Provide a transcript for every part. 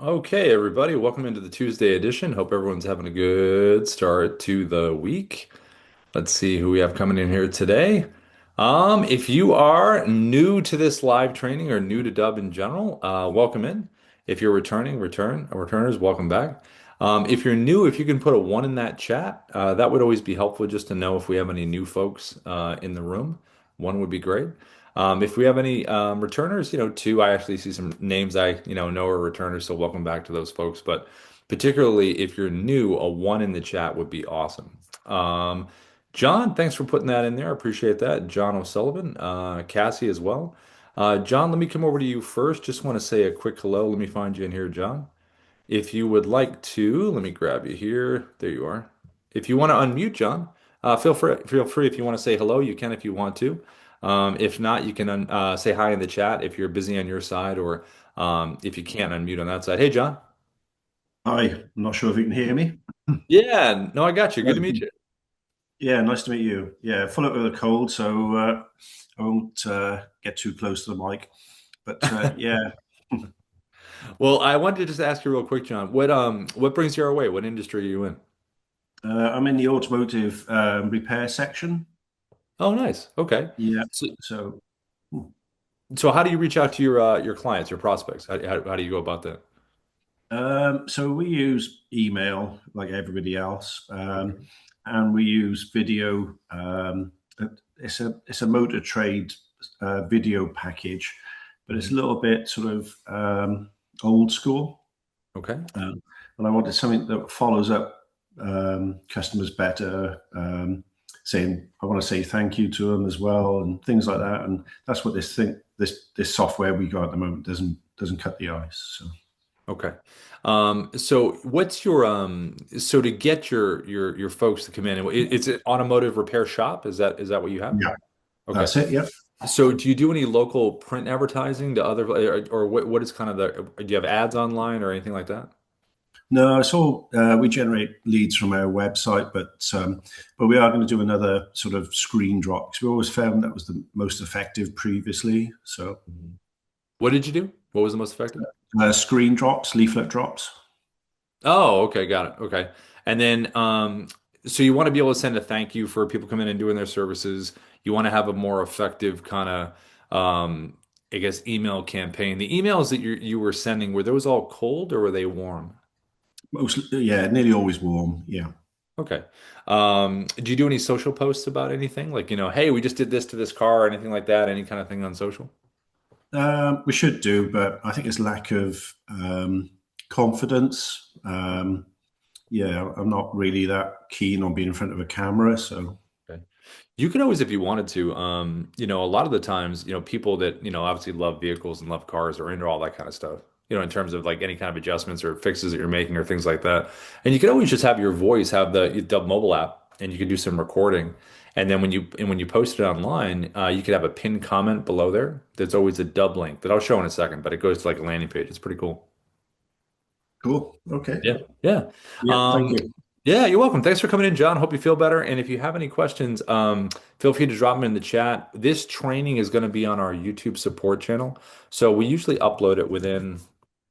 Okay, everybody, welcome into the Tuesday edition. Hope everyone's having a good start to the week. Let's see who we have coming in here today. If you are new to this live training or new to Dubb in general, welcome in. If you're returners, welcome back. If you're new, if you can put a one in that chat, that would always be helpful just to know if we have any new folks in the room. One would be great. If we have any returners, two, I actually see some names I know are returners, so welcome back to those folks. But particularly if you're new, a one in the chat would be awesome. John, thanks for putting that in there. I appreciate that. John O'Sullivan, Cassie as well. John, let me come over to you first. Just want to say a quick hello. Let me find you in here, John. If you would like to, let me grab you here. There you are. If you want to unmute, John, feel free. Feel free if you want to say hello. You can if you want to. If not, you can say hi in the chat if you're busy on your side, or if you can't unmute on that side. Hey, John. Hi, I'm not sure if you can hear me. Yeah, no, I got you. Good to meet Right. you. Yeah, nice to meet you. Yeah, full up with a cold, so I won't get too close to the mic. But yeah, Well, I wanted to just ask you real quick, John. What brings you our way? What industry are you in? I'm in the automotive repair section. Oh, nice. Okay. Yeah, So, so so how do you reach out to your clients, your prospects? How do you go about that? so we use email like everybody else, Okay. and we use video. It's a motor trade video package, but it's Mhm. a little bit sort of old school. Okay. And I wanted something that follows up customers better, saying I want to say thank you to them as well, and things like that. And that's what this software we got at the moment doesn't cut the ice. So Okay. So what's your so to get your folks to come in, it's an automotive repair shop? Is that what you have? yeah, Okay. that's it. Yeah. So do you do any local print advertising to other or what is kind of do you have ads online or anything like that? No, it's all we generate leads from our website, but we are going to do another sort of screen drop because we always found that was the most effective previously. So Mhm. What did you do? What was the most effective? screen drops, leaflet drops. Oh, okay, got it. Okay. And then so you want to be able to send a thank you for people coming in and doing their services. You want to have a more effective kind of I guess email campaign. The emails that you were sending, were those all cold or were they warm? Mostly, yeah, nearly always warm. Yeah. Okay. Do you do any social posts about anything? Like, hey, we just did this to this car or anything like that? Any kind of thing on social? We should do, but I think it's lack of confidence. Yeah, I'm not really that keen on being in front of a camera. So, Okay. You could always, if you wanted to, a lot of the times, people that, obviously love vehicles and love cars are into all that kind of stuff, in terms of like any kind of adjustments or fixes that you're making or things like that. And you could always just have your voice, have the Dub mobile app, and you could do some recording. And then when you post it online, you could have a pinned comment below there. There's always a Dub link that I'll show in a second, but it goes to like a landing page. It's pretty cool. cool. Okay. Yeah. Yeah. Yeah. Thank Um, you. yeah, you're welcome. Thanks for coming in, John. Hope you feel better. And if you have any questions, feel free to drop them in the chat. This training is going to be on our YouTube support channel. So we usually upload it within,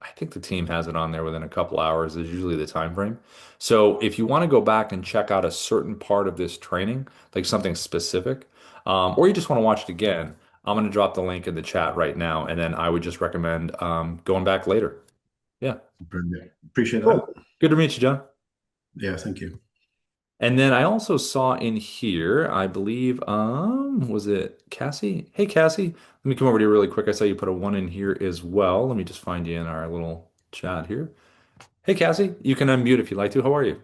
I think the team has it on there within a couple hours is usually the time frame. So if you want to go back and check out a certain part of this training, like something specific, or you just want to watch it again, I'm going to drop the link in the chat right now. And then I would just recommend going back later. Yeah. Brilliant. Appreciate that. Cool. Good to meet you, John. Yeah. Thank you. And then I also saw in here, I believe, was it Cassie? Hey, Cassie, let me come over to you really quick. I saw you put a one in here as well. Let me just find you in our little chat here. Hey, Cassie, you can unmute if you'd like to. How are you?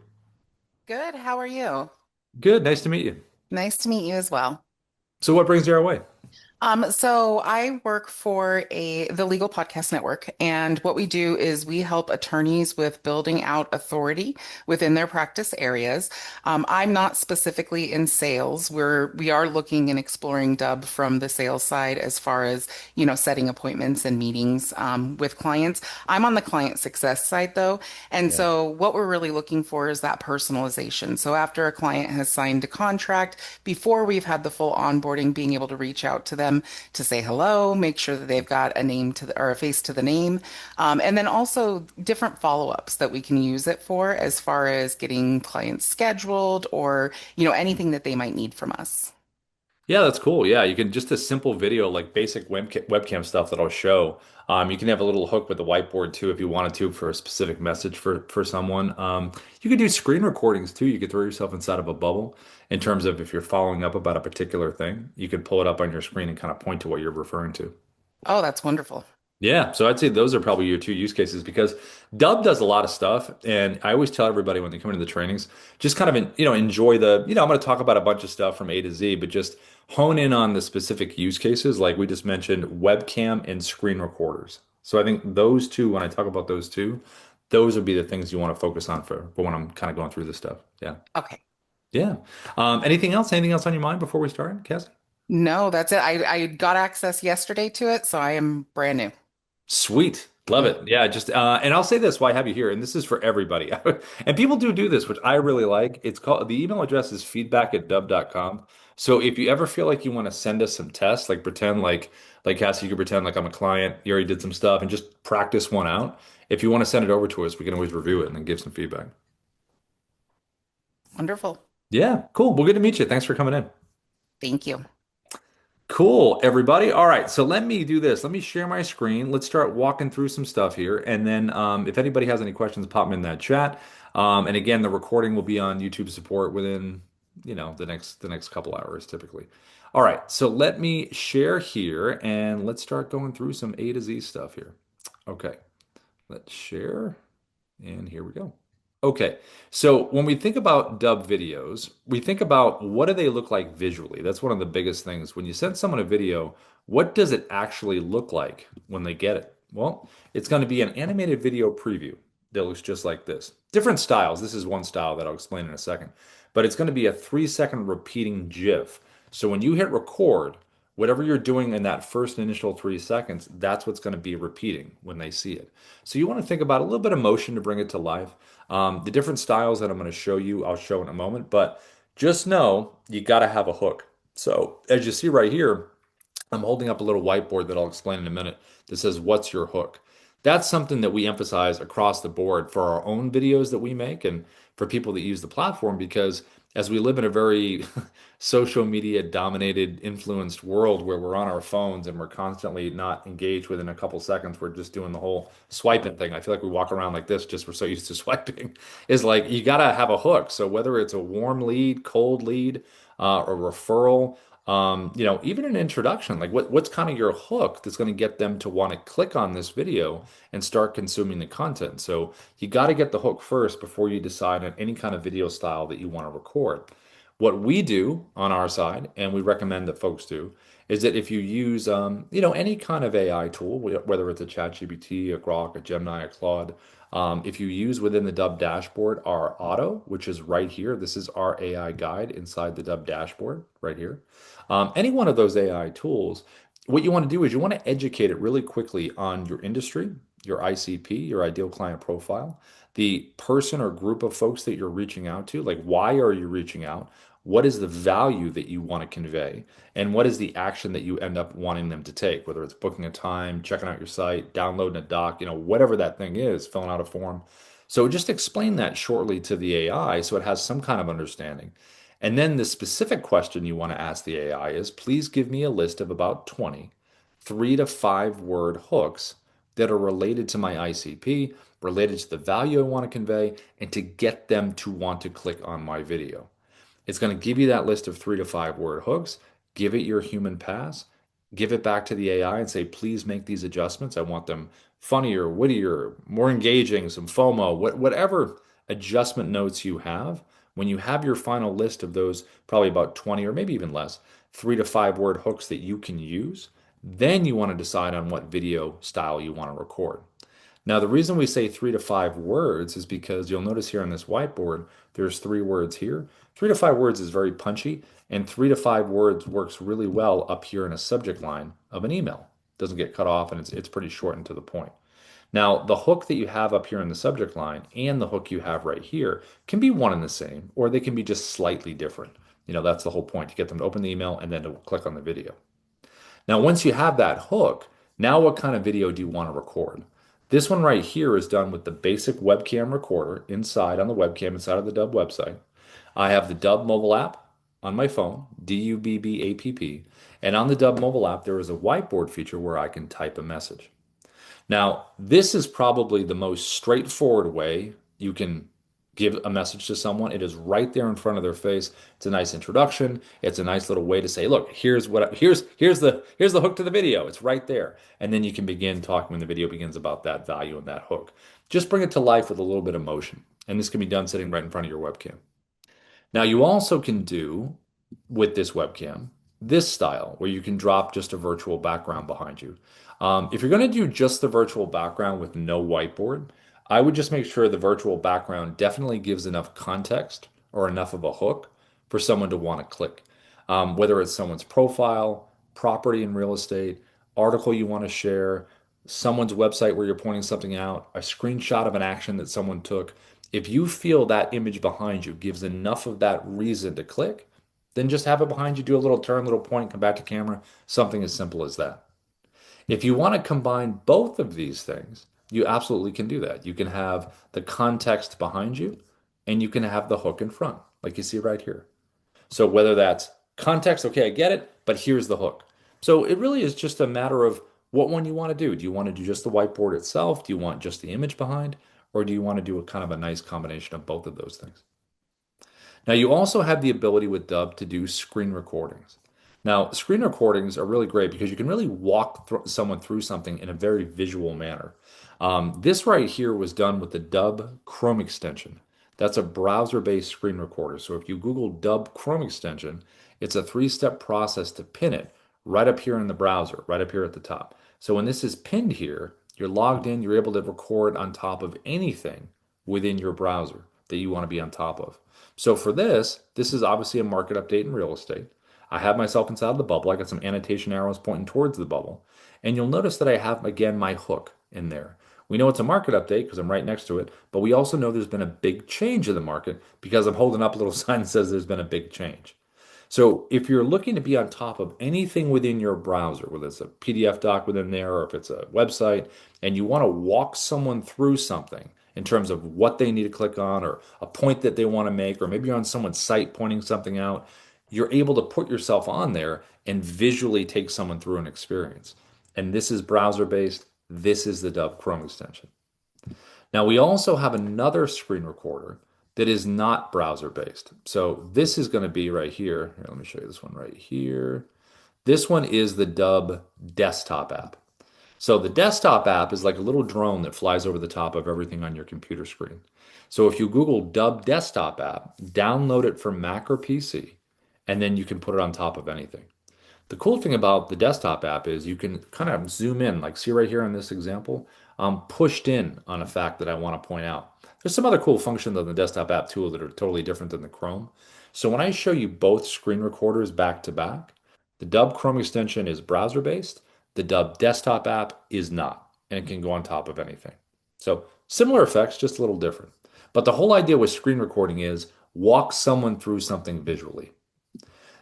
Good. How are you? Good. Nice to meet you. Nice to meet you as well. So, what brings you our way? So I work for the Legal Podcast Network, and what we do is we help attorneys with building out authority within their practice areas. I'm not specifically in sales. We are looking and exploring Dubb from the sales side as far as, setting appointments and meetings with clients. I'm on the client success side though, and Yeah. so what we're really looking for is that personalization. So after a client has signed a contract, before we've had the full onboarding, being able to reach out to them them to say hello, make sure that they've got a name to the, or a face to the name. And then also different follow-ups that we can use it for as far as getting clients scheduled or, anything that they might need from us. Yeah, that's cool. Yeah, you can just a simple video like basic webcam stuff that I'll show. You can have a little hook with the whiteboard too if you wanted to for a specific message for someone. You could do screen recordings too. You could throw yourself inside of a bubble in terms of if you're following up about a particular thing, you could pull it up on your screen and kind of point to what you're referring to. Oh, that's wonderful. Yeah, so I'd say those are probably your two use cases because Dubb does a lot of stuff, and I always tell everybody when they come into the trainings, just kind of enjoy I'm going to talk about a bunch of stuff from A to Z, but just hone in on the specific use cases, like we just mentioned, webcam and screen recorders. So I think those two, when I talk about those two, those would be the things you want to focus on for when I'm kind of going through this stuff. Yeah, Okay. yeah. Anything else? Anything else on your mind before we start, Cassie? No, that's it. I got access yesterday to it, so I am brand new. Sweet. Love Mm. it. Yeah, just and I'll say this while I have you here, and this is for everybody. And people do this, which I really like. It's called the email address is feedback@dubb.com. So if you ever feel like you want to send us some tests, like pretend like Cassie, you could pretend like I'm a client, you already did some stuff and just practice one out. If you want to send it over to us, we can always review it and then give some feedback. Wonderful. Yeah, cool. Well, good to meet you. Thanks for coming in. Thank you. Cool, everybody. All right, so let me do this. Let me share my screen. Let's start walking through some stuff here, and then if anybody has any questions, pop them in that chat. And again, the recording will be on YouTube support within, the next couple hours typically. All right, so let me share here, and let's start going through some A to Z stuff here. Okay, let's share, and here we go. Okay, so when we think about dub videos, we think about what do they look like visually? That's one of the biggest things. When you send someone a video, what does it actually look like when they get it? Well, it's going to be an animated video preview that looks just like this. Different styles. This is one style that I'll explain in a second, but it's going to be a 3 second repeating GIF. So when you hit record, whatever you're doing in that first initial 3 seconds, that's what's going to be repeating when they see it. So you want to think about a little bit of motion to bring it to life. The different styles that I'm going to show you, I'll show in a moment, but just know you got to have a hook. So as you see right here, I'm holding up a little whiteboard that I'll explain in a minute that says, "What's your hook?" That's something that we emphasize across the board for our own videos that we make and for people that use the platform because as we live in a very social media dominated, influenced world where we're on our phones and we're constantly not engaged within a couple seconds, we're just doing the whole swiping thing. I feel like we walk around like this just we're so used to swiping. Is like you got to have a hook. So whether it's a warm lead, cold lead, a referral, even an introduction, like what's kind of your hook that's going to get them to want to click on this video and start consuming the content. So you got to get the hook first before you decide on any kind of video style that you want to record. What we do on our side, and we recommend that folks do, is that if you use, any kind of AI tool, whether it's a ChatGPT, a Grok, a Gemini, a Claude, if you use within the Dubb dashboard our auto, which is right here, this is our AI guide inside the Dubb dashboard right here. Any one of those AI tools, what you want to do is you want to educate it really quickly on your industry, your ICP, your ideal client profile, the person or group of folks that you're reaching out to, like why are you reaching out? What is the value that you want to convey? And what is the action that you end up wanting them to take, whether it's booking a time, checking out your site, downloading a doc, whatever that thing is, filling out a form. So just explain that shortly to the AI so it has some kind of understanding. And then the specific question you want to ask the AI is, please give me a list of about 20 3 to 5 word hooks that are related to my ICP, related to the value I want to convey, and to get them to want to click on my video. It's going to give you that list of 3 to 5 word hooks, give it your human pass, give it back to the AI and say, please make these adjustments. I want them funnier, wittier, more engaging, some FOMO, whatever adjustment notes you have. When you have your final list of those, probably about 20 or maybe even less, 3 to 5 word hooks that you can use, then you want to decide on what video style you want to record. Now, the reason we say 3 to 5 words is because you'll notice here on this whiteboard, there's 3 words here. 3 to 5 words is very punchy, and 3 to 5 words works really well up here in a subject line of an email. Doesn't get cut off, and it's pretty short and to the point. Now, the hook that you have up here in the subject line and the hook you have right here can be one and the same, or they can be just slightly different. That's the whole point, to get them to open the email and then to click on the video. Now, once you have that hook, now what kind of video do you want to record? This one right here is done with the basic webcam recorder inside on the webcam inside of the Dubb website. I have the Dubb mobile app on my phone, Dubb, and on the Dubb mobile app, there is a whiteboard feature where I can type a message. Now, this is probably the most straightforward way you can give a message to someone. It is right there in front of their face. It's a nice introduction. It's a nice little way to say, look, here's the hook to the video. It's right there. And then you can begin talking when the video begins about that value and that hook. Just bring it to life with a little bit of motion. And this can be done sitting right in front of your webcam. Now, you also can do with this webcam this style where you can drop just a virtual background behind you. If you're going to do just the virtual background with no whiteboard, I would just make sure the virtual background definitely gives enough context or enough of a hook for someone to want to click. Whether it's someone's profile, property in real estate, article you want to share, someone's website where you're pointing something out, a screenshot of an action that someone took. If you feel that image behind you gives enough of that reason to click, then just have it behind you, do a little turn, little point, come back to camera, something as simple as that. If you want to combine both of these things, you absolutely can do that. You can have the context behind you and you can have the hook in front, like you see right here. So whether that's context, okay, I get it, but here's the hook. So it really is just a matter of what one you want to do. Do you want to do just the whiteboard itself? Do you want just the image behind? Or do you want to do a kind of a nice combination of both of those things? Now, you also have the ability with Dubb to do screen recordings. Now, screen recordings are really great because you can really walk someone through something in a very visual manner. This right here was done with the Dubb Chrome extension. That's a browser-based screen recorder. So if you Google Dubb Chrome extension, it's a three-step process to pin it right up here in the browser, right up here at the top. So when this is pinned here, you're logged in, you're able to record on top of anything within your browser that you want to be on top of. So for this is obviously a market update in real estate. I have myself inside of the bubble. I got some annotation arrows pointing towards the bubble. And you'll notice that I have, again, my hook in there. We know it's a market update because I'm right next to it, but we also know there's been a big change in the market because I'm holding up a little sign that says there's been a big change. So if you're looking to be on top of anything within your browser, whether it's a PDF doc within there or if it's a website, and you want to walk someone through something in terms of what they need to click on or a point that they want to make, or maybe you're on someone's site pointing something out, you're able to put yourself on there and visually take someone through an experience. And this is browser based. This is the Dubb Chrome extension. Now, we also have another screen recorder that is not browser based. So this is going to be right here. Here, let me show you this one right here. This one is the Dubb desktop app. So the desktop app is like a little drone that flies over the top of everything on your computer screen. So if you Google Dubb desktop app, download it from Mac or PC, and then you can put it on top of anything. The cool thing about the desktop app is you can kind of zoom in, like see right here in this example, I'm pushed in on a fact that I want to point out. There's some other cool functions on the desktop app tool that are totally different than the Chrome. So when I show you both screen recorders back to back, the Dubb Chrome extension is browser based, the Dubb desktop app is not, and it can go on top of anything. So similar effects, just a little different. But the whole idea with screen recording is walk someone through something visually.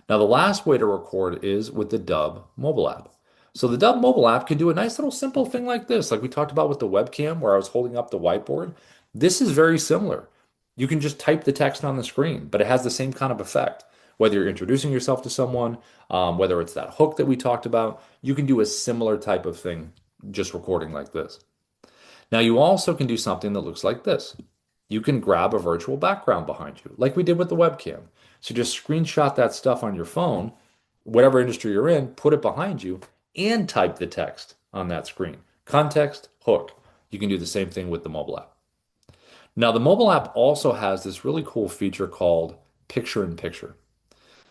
Now, the last way to record is with the Dubb mobile app. So the Dubb mobile app can do a nice little simple thing like this, like we talked about with the webcam where I was holding up the whiteboard. This is very similar. You can just type the text on the screen, but it has the same kind of effect. Whether you're introducing yourself to someone, whether it's that hook that we talked about, you can do a similar type of thing just recording like this. Now, you also can do something that looks like this. You can grab a virtual background behind you, like we did with the webcam. So just screenshot that stuff on your phone, whatever industry you're in, put it behind you, and type the text on that screen. Context, hook. You can do the same thing with the mobile app. Now, the mobile app also has this really cool feature called picture in picture.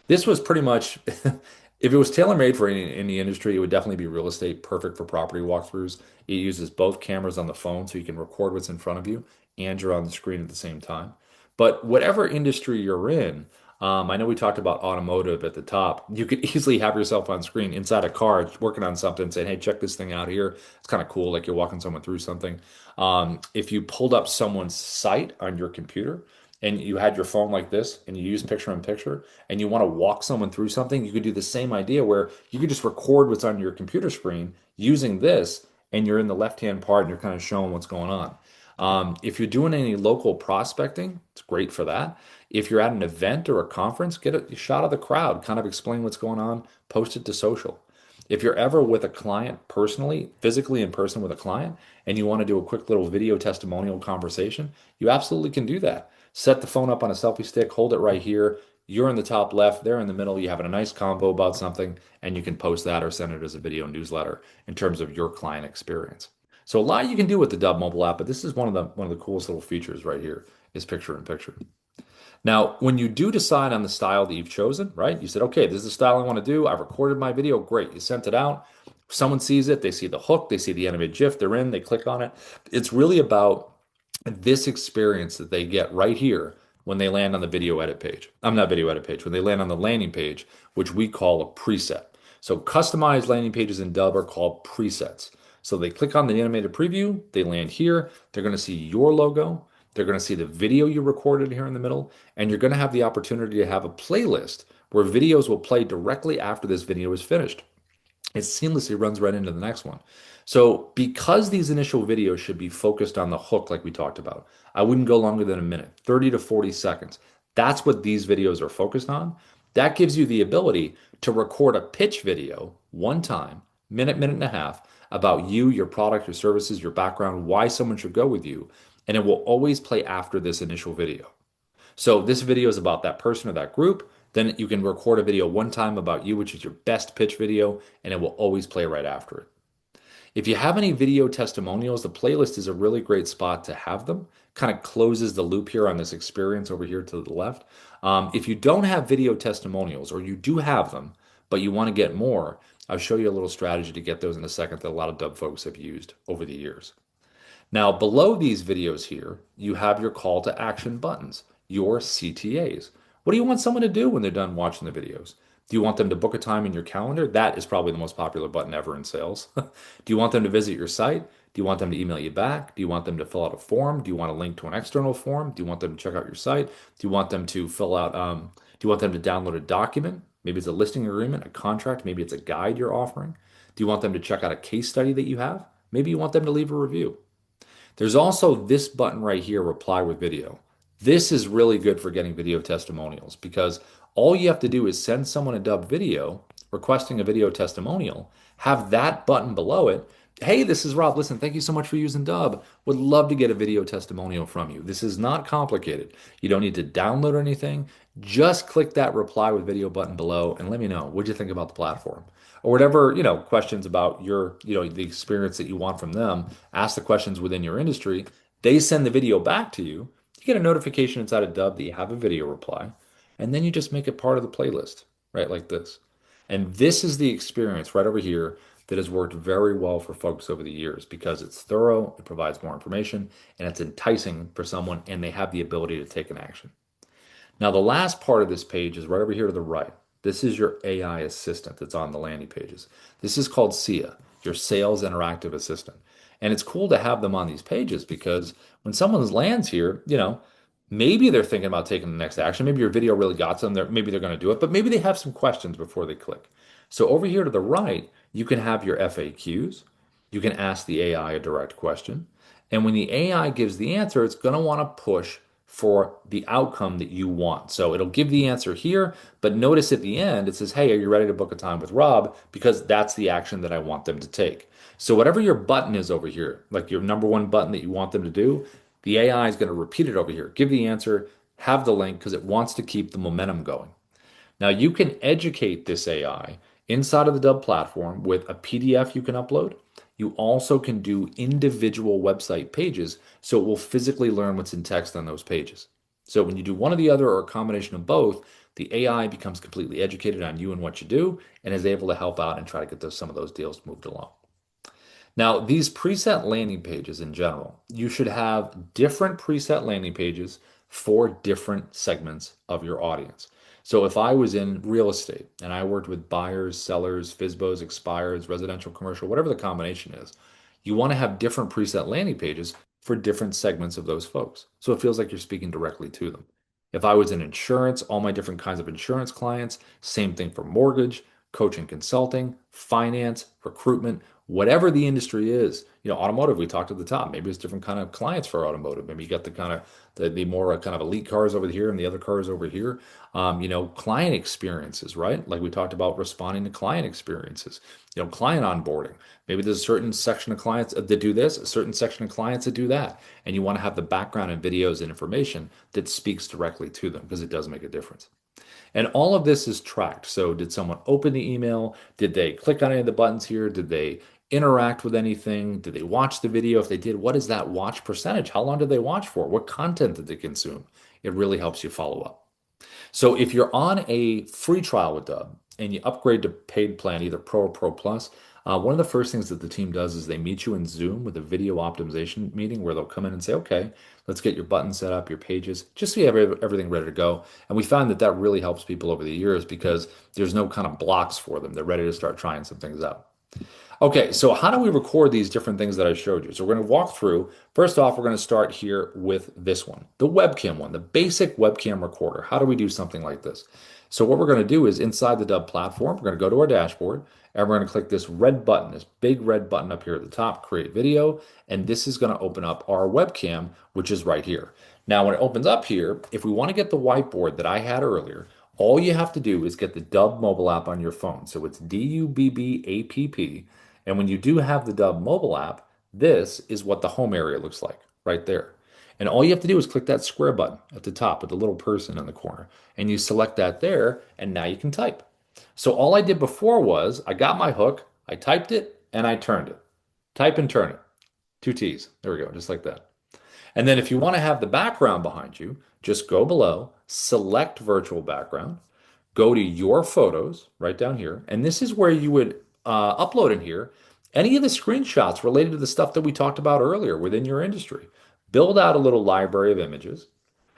This was pretty much, if it was tailor-made for any industry, it would definitely be real estate, perfect for property walkthroughs. It uses both cameras on the phone so you can record what's in front of you and you're on the screen at the same time. But whatever industry you're in, I know we talked about automotive at the top. You could easily have yourself on screen inside a car working on something, saying, hey, check this thing out here. It's kind of cool, like you're walking someone through something. If you pulled up someone's site on your computer and you had your phone like this and you use picture in picture and you want to walk someone through something, you could do the same idea where you could just record what's on your computer screen using this and you're in the left-hand part and you're kind of showing what's going on. If you're doing any local prospecting, it's great for that. If you're at an event or a conference, get a shot of the crowd, kind of explain what's going on, post it to social. If you're ever with a client personally, physically in person with a client, and you want to do a quick little video testimonial conversation, you absolutely can do that. Set the phone up on a selfie stick, hold it right here. You're in the top left, they're in the middle. You have a nice combo about something, and you can post that or send it as a video newsletter in terms of your client experience. So a lot you can do with the Dubb mobile app, but this is one of the coolest little features right here is picture in picture. Now, when you do decide on the style that you've chosen, right? You said, okay, this is the style I want to do. I've recorded my video. Great. You sent it out. Someone sees it. They see the hook. They see the animated GIF. They're in. They click on it. It's really about this experience that they get right here when they land on the video edit page. I'm not video edit page. When they land on the landing page, which we call a preset. So customized landing pages in Dubb are called presets. So they click on the animated preview. They land here. They're going to see your logo. They're going to see the video you recorded here in the middle, and you're going to have the opportunity to have a playlist where videos will play directly after this video is finished. It seamlessly runs right into the next one. So, because these initial videos should be focused on the hook, like we talked about, I wouldn't go longer than a minute, 30 to 40 seconds. That's what these videos are focused on. That gives you the ability to record a pitch video one time, minute, minute and a half, about you, your product, your services, your background, why someone should go with you. And it will always play after this initial video. So this video is about that person or that group. Then you can record a video one time about you, which is your best pitch video, and it will always play right after it. If you have any video testimonials, the playlist is a really great spot to have them. Kind of closes the loop here on this experience over here to the left. If you don't have video testimonials, or you do have them, but you want to get more, I'll show you a little strategy to get those in a second that a lot of Dubb folks have used over the years. Now, below these videos here, you have your call to action buttons, your CTAs. What do you want someone to do when they're done watching the videos? Do you want them to book a time in your calendar? That is probably the most popular button ever in sales. Do you want them to visit your site? Do you want them to email you back? Do you want them to fill out a form? Do you want a link to an external form? Do you want them to check out your site? Do you want them to fill out, do you want them to download a document? Maybe it's a listing agreement, a contract, maybe it's a guide you're offering. Do you want them to check out a case study that you have? Maybe you want them to leave a review. There's also this button right here, reply with video. This is really good for getting video testimonials because all you have to do is send someone a Dubb video requesting a video testimonial, have that button below it. Hey, this is Rob. Listen, thank you so much for using Dubb. Would love to get a video testimonial from you. This is not complicated. You don't need to download anything. Just click that reply with video button below and let me know what you think about the platform or whatever, questions about your, the experience that you want from them. Ask the questions within your industry. They send the video back to you. You get a notification inside of Dubb that you have a video reply, and then you just make it part of the playlist, right? Like this. And this is the experience right over here that has worked very well for folks over the years because it's thorough, it provides more information, and it's enticing for someone, and they have the ability to take an action. Now, the last part of this page is right over here to the right. This is your AI assistant that's on the landing pages. This is called SIA, your Sales Interactive Assistant. And it's cool to have them on these pages because when someone lands here, maybe they're thinking about taking the next action. Maybe your video really got to them. Maybe they're going to do it, but maybe they have some questions before they click. So over here to the right, you can have your FAQs. You can ask the AI a direct question. And when the AI gives the answer, it's going to want to push for the outcome that you want. So it'll give the answer here, but notice at the end it says, hey, are you ready to book a time with Rob? Because that's the action that I want them to take. So whatever your button is over here, like your number one button that you want them to do, the AI is going to repeat it over here. Give the answer, have the link because it wants to keep the momentum going. Now you can educate this AI inside of the Dubb platform with a PDF you can upload. You also can do individual website pages so it will physically learn what's in text on those pages. So when you do one or the other or a combination of both, the AI becomes completely educated on you and what you do and is able to help out and try to get some of those deals moved along. Now, these preset landing pages in general, you should have different preset landing pages for different segments of your audience. So if I was in real estate and I worked with buyers, sellers, FSBOs, expireds, residential, commercial, whatever the combination is, you want to have different preset landing pages for different segments of those folks. So it feels like you're speaking directly to them. If I was in insurance, all my different kinds of insurance clients, same thing for mortgage, coaching, consulting, finance, recruitment, whatever the industry is. Automotive, we talked at the top. Maybe it's different kind of clients for automotive. Maybe you got the kind of the more kind of elite cars over here and the other cars over here. Client experiences, right? Like we talked about responding to client experiences, client onboarding. Maybe there's a certain section of clients that do this, a certain section of clients that do that. And you want to have the background and videos and information that speaks directly to them because it does make a difference. And all of this is tracked. So, did someone open the email? Did they click on any of the buttons here? Did they interact with anything? Did they watch the video? If they did, what is that watch percentage? How long did they watch for? What content did they consume? It really helps you follow up. So if you're on a free trial with Dubb and you upgrade to paid plan, either Pro or Pro Plus, one of the first things that the team does is they meet you in Zoom with a video optimization meeting where they'll come in and say, okay, let's get your buttons set up, your pages, just so you have everything ready to go. And we found that that really helps people over the years because there's no kind of blocks for them. They're ready to start trying some things out. Okay, so how do we record these different things that I showed you? So we're going to walk through. First off, we're going to start here with this one, the webcam one, the basic webcam recorder. How do we do something like this? So what we're going to do is inside the Dubb platform, we're going to go to our dashboard and we're going to click this red button, this big red button up here at the top, create video. And this is going to open up our webcam, which is right here. Now, when it opens up here, if we want to get the whiteboard that I had earlier, all you have to do is get the Dubb mobile app on your phone. So it's Dubbapp. And when you do have the Dubb mobile app, this is what the home area looks like right there. And all you have to do is click that square button at the top with the little person in the corner. And you select that there, and now you can type. So all I did before was I got my hook, I typed it, and I turned it. Type and turn it. Two T's. There we go, just like that. And then if you want to have the background behind you, just go below, select virtual background, go to your photos right down here. And this is where you would upload in here any of the screenshots related to the stuff that we talked about earlier within your industry. Build out a little library of images,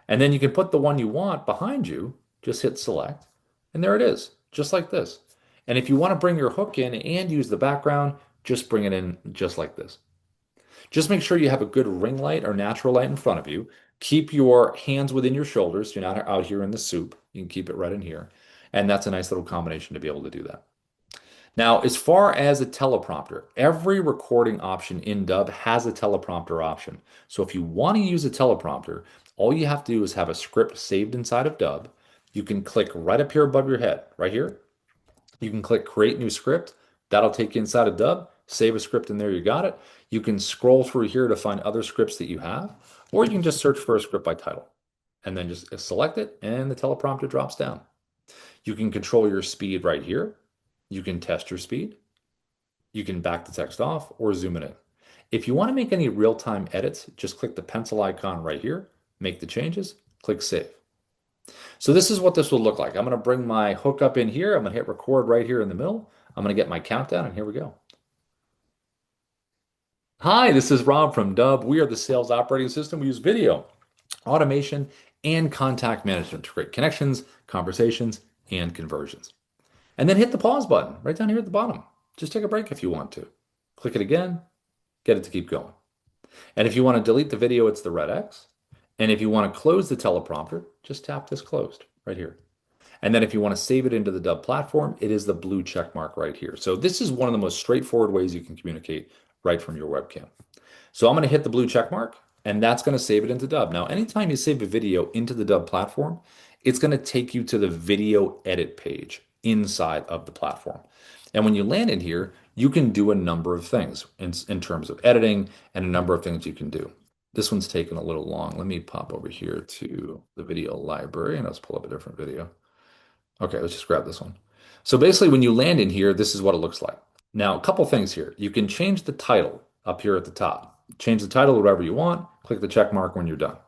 and then you can put the one you want behind you. Just hit select, and there it is, just like this. And if you want to bring your hook in and use the background, just bring it in just like this. Just make sure you have a good ring light or natural light in front of you. Keep your hands within your shoulders. So you're not out here in the soup. You can keep it right in here. And that's a nice little combination to be able to do that. Now, as far as a teleprompter, every recording option in Dubb has a teleprompter option. So if you want to use a teleprompter, all you have to do is have a script saved inside of Dubb. You can click right up here above your head, right here. You can click create new script. That'll take you inside of Dubb. Save a script in there, you got it. You can scroll through here to find other scripts that you have, or you can just search for a script by title and then just select it and the teleprompter drops down. You can control your speed right here. You can test your speed. You can back the text off or zoom it in. If you want to make any real-time edits, just click the pencil icon right here, make the changes, click save. So this is what this will look like. I'm going to bring my hook up in here. I'm going to hit record right here in the middle. I'm going to get my countdown, and here we go. Hi, this is Rob from Dubb. We are the sales operating system. We use video, automation, and contact management to create connections, conversations, and conversions. And then hit the pause button right down here at the bottom. Just take a break if you want to. Click it again, get it to keep going. And if you want to delete the video, it's the red X. And if you want to close the teleprompter, just tap this closed right here. And then if you want to save it into the Dubb platform, it is the blue check mark right here. So this is one of the most straightforward ways you can communicate right from your webcam. So I'm going to hit the blue check mark, and that's going to save it into Dubb. Now, anytime you save a video into the Dubb platform, it's going to take you to the video edit page inside of the platform. And when you land in here, you can do a number of things in terms of editing and a number of things you can do. This one's taken a little long. Let me pop over here to the video library and let's pull up a different video. Okay, let's just grab this one. So basically, when you land in here, this is what it looks like. Now, a couple things here. You can change the title up here at the top. Change the title to whatever you want. Click the check mark when you're done.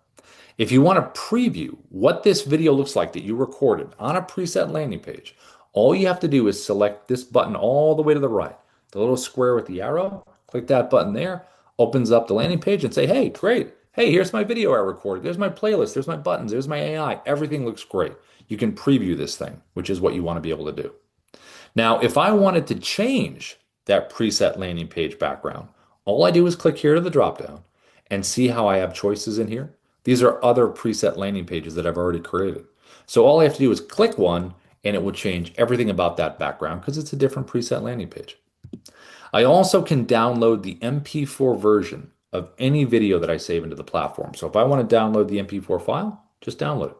If you want to preview what this video looks like that you recorded on a preset landing page, all you have to do is select this button all the way to the right, the little square with the arrow. Click that button there, opens up the landing page and say, hey, great. Hey, here's my video I recorded. There's my playlist. There's my buttons. There's my AI. Everything looks great. You can preview this thing, which is what you want to be able to do. Now, if I wanted to change that preset landing page background, all I do is click here to the dropdown and see how I have choices in here. These are other preset landing pages that I've already created. So all I have to do is click one and it will change everything about that background because it's a different preset landing page. I also can download the MP4 version of any video that I save into the platform. So if I want to download the MP4 file, just download it.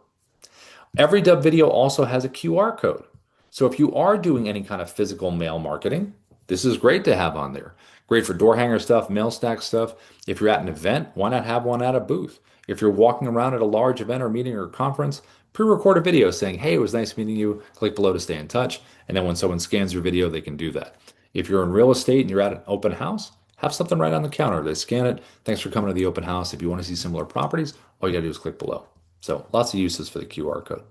Every Dubb video also has a QR code. So if you are doing any kind of physical mail marketing, this is great to have on there. Great for door hanger stuff, mail stack stuff. If you're at an event, why not have one at a booth? If you're walking around at a large event or meeting or conference, pre-record a video saying, hey, it was nice meeting you. Click below to stay in touch. And then when someone scans your video, they can do that. If you're in real estate and you're at an open house, have something right on the counter. They scan it. Thanks for coming to the open house. If you want to see similar properties, all you got to do is click below. So lots of uses for the QR code.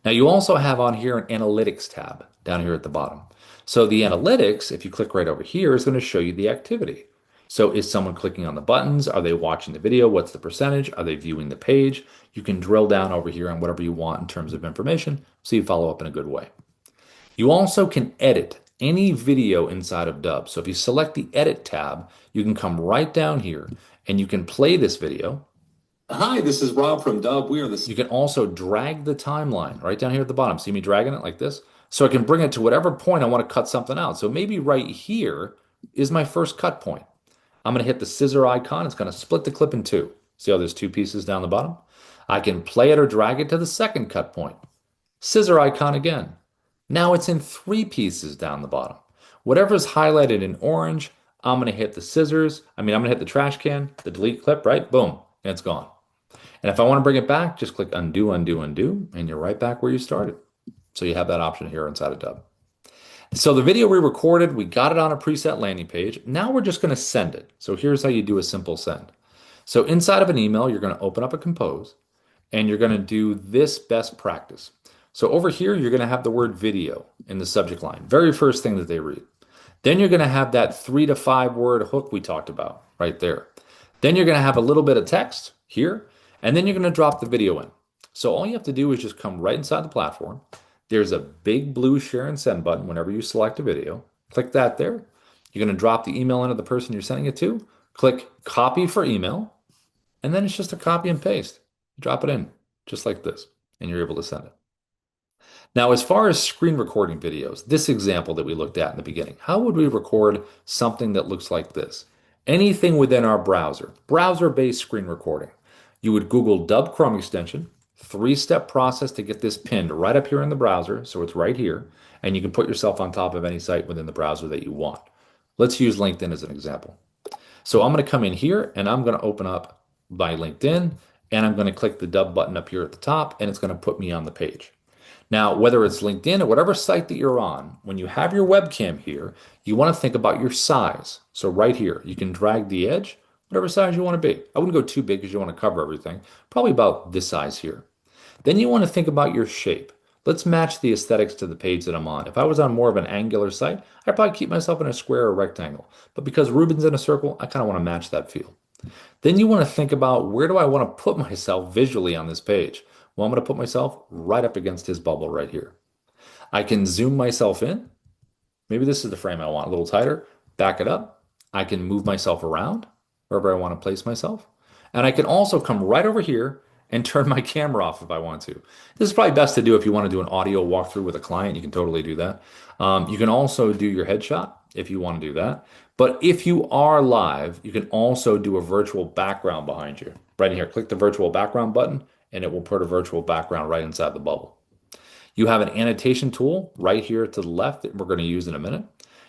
Now you also have on here an analytics tab down here at the bottom. So the analytics, if you click right over here, is going to show you the activity. So is someone clicking on the buttons? Are they watching the video? What's the percentage? Are they viewing the page? You can drill down over here on whatever you want in terms of information so you follow up in a good way. You also can edit any video inside of Dubb. So if you select the edit tab, you can come right down here and you can play this video. Hi, this is Rob from Dubb. We are the. You can also drag the timeline right down here at the bottom. See me dragging it like this? So I can bring it to whatever point I want to cut something out. So maybe right here is my first cut point. I'm going to hit the scissor icon. It's going to split the clip in two. See how there's two pieces down the bottom? I can play it or drag it to the second cut point. Scissor icon again. Now it's in three pieces down the bottom. Whatever's highlighted in orange, I'm going to hit the scissors. I'm going to hit the trash can, the delete clip, right? Boom, and it's gone. And if I want to bring it back, just click undo, undo, undo, and you're right back where you started. So you have that option here inside of Dubb. So the video we recorded, we got it on a preset landing page. Now we're just going to send it. So here's how you do a simple send. So inside of an email, you're going to open up a compose and you're going to do this best practice. So over here, you're going to have the word video in the subject line. Very first thing that they read. Then you're going to have that 3 to 5 word hook we talked about right there. Then you're going to have a little bit of text here, and then you're going to drop the video in. So all you have to do is just come right inside the platform. There's a big blue share and send button whenever you select a video. Click that there. You're going to drop the email into the person you're sending it to. Click copy for email, and then it's just a copy and paste. Drop it in just like this, and you're able to send it. Now, as far as screen recording videos, this example that we looked at in the beginning, how would we record something that looks like this? Anything within our browser, browser-based screen recording. You would Google Dubb Chrome extension, three-step process to get this pinned right up here in the browser, so it's right here, and you can put yourself on top of any site within the browser that you want. Let's use LinkedIn as an example. So I'm going to come in here, and I'm going to open up my LinkedIn, and I'm going to click the Dubb button up here at the top, and it's going to put me on the page. Now, whether it's LinkedIn or whatever site that you're on, when you have your webcam here, you want to think about your size. So right here, you can drag the edge, whatever size you want to be. I wouldn't go too big because you want to cover everything. Probably about this size here. Then you want to think about your shape. Let's match the aesthetics to the page that I'm on. If I was on more of an angular site, I'd probably keep myself in a square or rectangle. But because Ruben's in a circle, I kind of want to match that feel. Then you want to think about where do I want to put myself visually on this page? Well, I'm going to put myself right up against his bubble right here. I can zoom myself in. Maybe this is the frame I want, a little tighter. Back it up. I can move myself around wherever I want to place myself. And I can also come right over here and turn my camera off if I want to. This is probably best to do if you want to do an audio walkthrough with a client. You can totally do that. You can also do your headshot if you want to do that. But if you are live, you can also do a virtual background behind you. Right in here, click the virtual background button and it will put a virtual background right inside the bubble. You have an annotation tool right here to the left that we're going to use in a minute.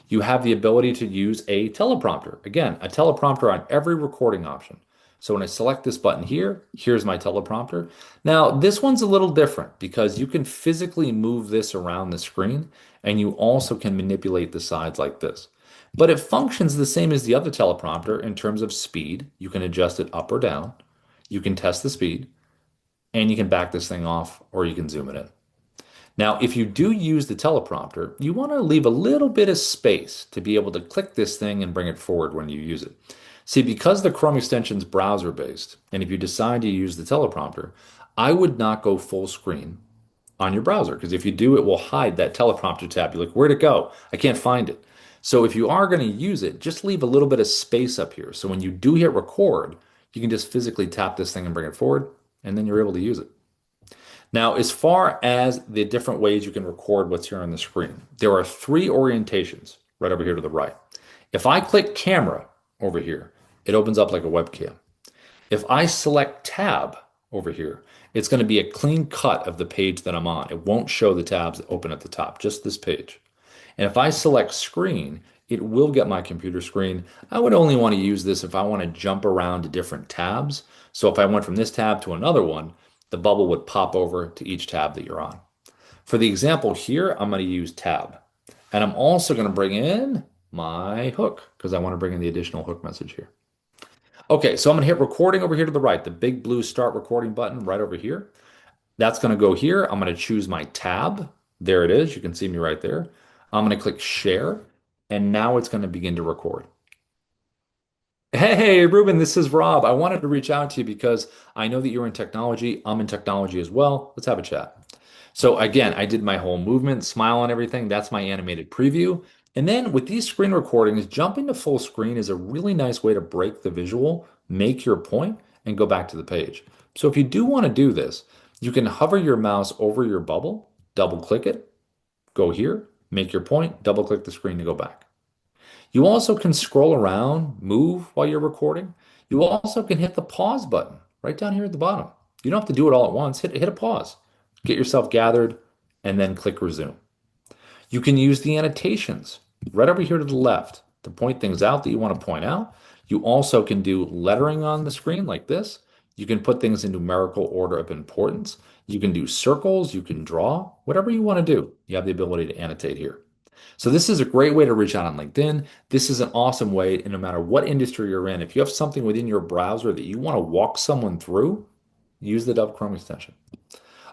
You have the ability to use a teleprompter. Again, a teleprompter on every recording option. So when I select this button here, here's my teleprompter. Now, this one's a little different because you can physically move this around the screen and you also can manipulate the sides like this. But it functions the same as the other teleprompter in terms of speed. You can adjust it up or down. You can test the speed. And you can back this thing off or you can zoom it in. Now, if you do use the teleprompter, you want to leave a little bit of space to be able to click this thing and bring it forward when you use it. See, because the Chrome extension is browser-based, and if you decide to use the teleprompter, I would not go full screen on your browser, because if you do, it will hide that teleprompter tab. You're like, where'd it go? I can't find it. So if you are going to use it, just leave a little bit of space up here. So when you do hit record, You can just physically tap this thing and bring it forward, and then you're able to use it. Now, as far as the different ways you can record what's here on the screen, there are three orientations right over here to the right. If I click camera over here, it opens up like a webcam. If I select tab over here, it's going to be a clean cut of the page that I'm on. It won't show the tabs that open at the top, just this page. And if I select screen, it will get my computer screen. I would only want to use this if I want to jump around to different tabs. So if I went from this tab to another one, the bubble would pop over to each tab that you're on. For the example here, I'm going to use tab. And I'm also going to bring in my hook because I want to bring in the additional hook message here. Okay, so I'm going to hit recording over here to the right, the big blue start recording button right over here. That's going to go here. I'm going to choose my tab. There it is. You can see me right there. I'm going to click share, and now it's going to begin to record. Hey, Ruben, this is Rob. I wanted to reach out to you because I know that you're in technology. I'm in technology as well. Let's have a chat. So again, I did my whole movement, smile and everything. That's my animated preview. And then with these screen recordings, jumping to full screen is a really nice way to break the visual, make your point, and go back to the page. So if you do want to do this, you can hover your mouse over your bubble, double click it, go here, make your point, double click the screen to go back. You also can scroll around, move while you're recording. You also can hit the pause button right down here at the bottom. You don't have to do it all at once. Hit a pause, get yourself gathered, and then click resume. You can use the annotations right over here to the left to point things out that you want to point out. You also can do lettering on the screen like this. You can put things in numerical order of importance. You can do circles, you can draw, whatever you want to do. You have the ability to annotate here. So this is a great way to reach out on LinkedIn. This is an awesome way, and no matter what industry you're in, if you have something within your browser that you want to walk someone through, use the Dubb Chrome extension.